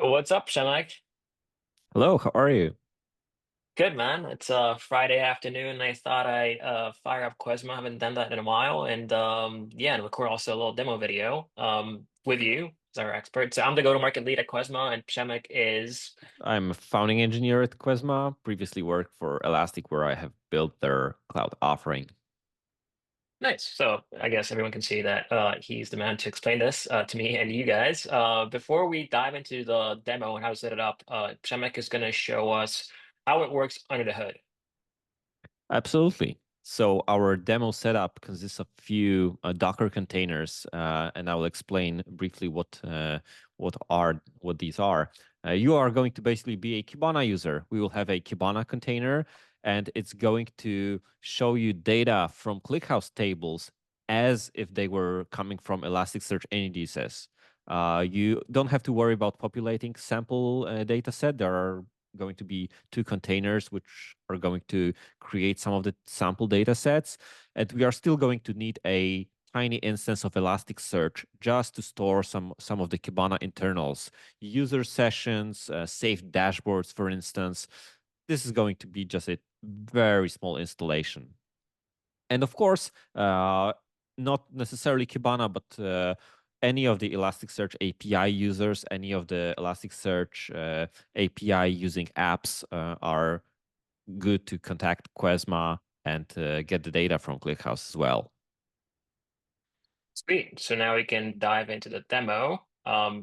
What's up, Przemek? Hello, how are you? Good, man. It's Friday afternoon. I thought I fire up Quesma. Haven't done that in a while, and yeah, and record also a little demo video with you as our expert. So I'm the go-to-market lead at Quesma, and Przemek is I'm a founding engineer at Quesma, previously worked for Elastic, where I have built their cloud offering. nice. So I guess everyone can see that he's the man to explain this to me and you guys. Before we dive into the demo and how to set it up, Przemek is going to show us how it works under the hood. Absolutely. So our demo setup consists of few Docker containers, and I will explain briefly what these are. You are going to basically be a Kibana user. We will have a Kibana container, and it's going to show you data from ClickHouse tables as if they were coming from Elasticsearch NEDSS. You don't have to worry about populating sample data set. There are going to be two containers which are going to create some of the sample data sets. And we are still going to need a tiny instance of Elasticsearch just to store some of the Kibana internals, user sessions, saved dashboards, for instance. This is going to be just a very small installation. And of course, not necessarily Kibana, but any of the Elasticsearch API users, any of the Elasticsearch API using apps are good to contact Quesma and get the data from ClickHouse as well. Sweet. So now we can dive into the demo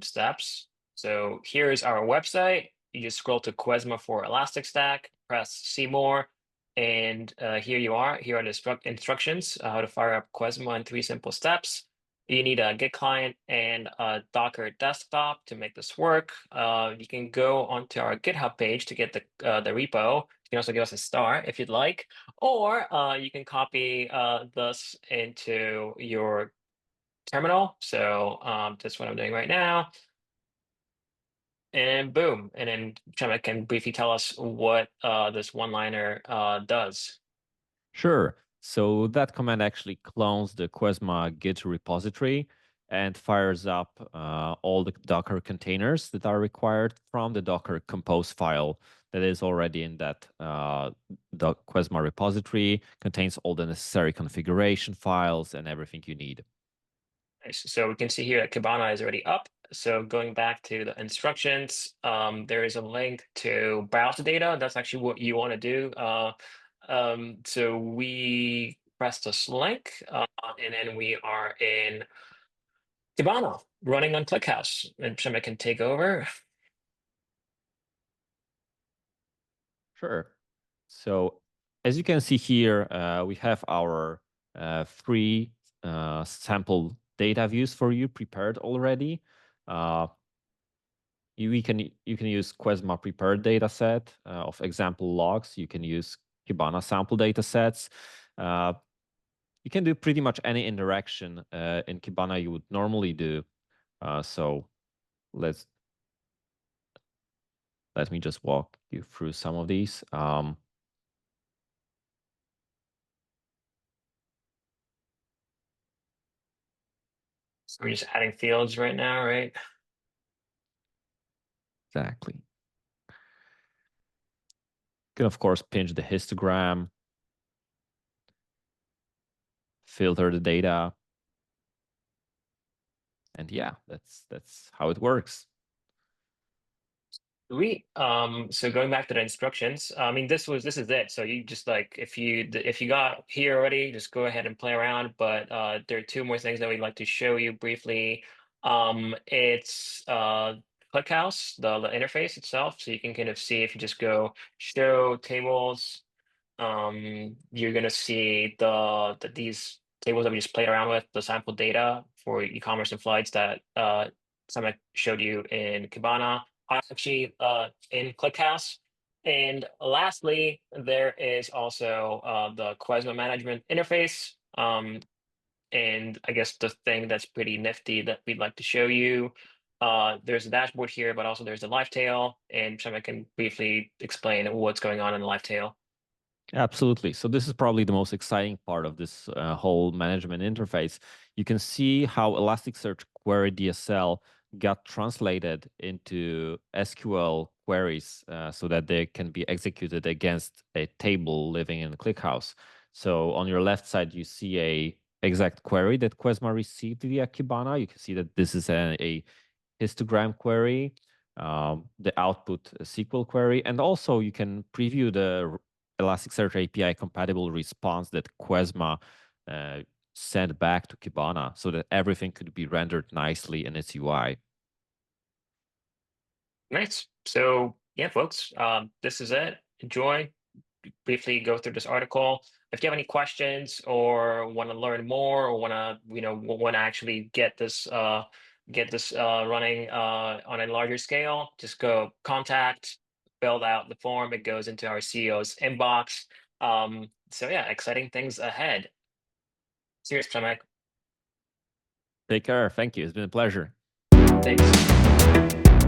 steps. So here's our website. You just scroll to Quesma for Elastic Stack, press See More, and here you are. Here are the instructions how to fire up Quesma in 3 simple steps. You need a Git client and a Docker desktop to make this work. You can go onto our GitHub page to get the repo. You can also give us a star if you'd like, or you can copy this into your terminal. So that's what I'm doing right now. And boom. And then Przemek can briefly tell us what this one-liner does. Sure. So that command actually clones the Quesma Git repository and fires up all the Docker containers that are required from the Docker compose file that is already in that the Quesma repository, contains all the necessary configuration files and everything you need. Nice. So we can see here that Kibana is already up. So going back to the instructions, there is a link to browse the data. That's actually what you want to do. So we press this link, and then we are in Kibana running on ClickHouse. And Przemek can take over. Sure. So as you can see here, we have our free sample data views for you prepared already. Uh, you can use Quesma prepared data set of example logs. You can use Kibana sample data sets. Uh, you can do pretty much any interaction in Kibana you would normally do. So let's let me just walk you through some of these. So we're just adding fields right now, right? Exactly. Can of course pinch the histogram, filter the data, and yeah, that's how it works. Sweet. So going back to the instructions, I mean, this is it. So you just like if you got here already, just go ahead and play around. But there are two more things that we'd like to show you briefly. It's ClickHouse, the interface itself. So you can kind of see if you just go show tables, you're gonna see these tables that we just played around with, the sample data for e-commerce and flights that Samek showed you in Kibana are actually in ClickHouse. And lastly, there is also the Quesma management interface. And I guess the thing that's pretty nifty that we'd like to show you. There's a dashboard here, but also there's the live tail, and Samek can briefly explain what's going on in the live tail. Absolutely. So this is probably the most exciting part of this whole management interface. You can see how Elasticsearch Query DSL got translated into SQL queries so that they can be executed against a table living in ClickHouse. So on your left side, you see a exact query that Quesma received via Kibana. You can see that this is a histogram query, the output SQL query, and also you can preview the Elasticsearch API compatible response that Quesma sent back to Kibana so that everything could be rendered nicely in its UI. Nice. So yeah, folks, this is it. Enjoy. Briefly go through this article. If you have any questions or want to learn more or want to, want to actually get this running on a larger scale, just go contact, fill out the form. It goes into our CEO's inbox. So yeah, exciting things ahead. Cheers, Przemek. Take care. Thank you. It's been a pleasure. Thanks.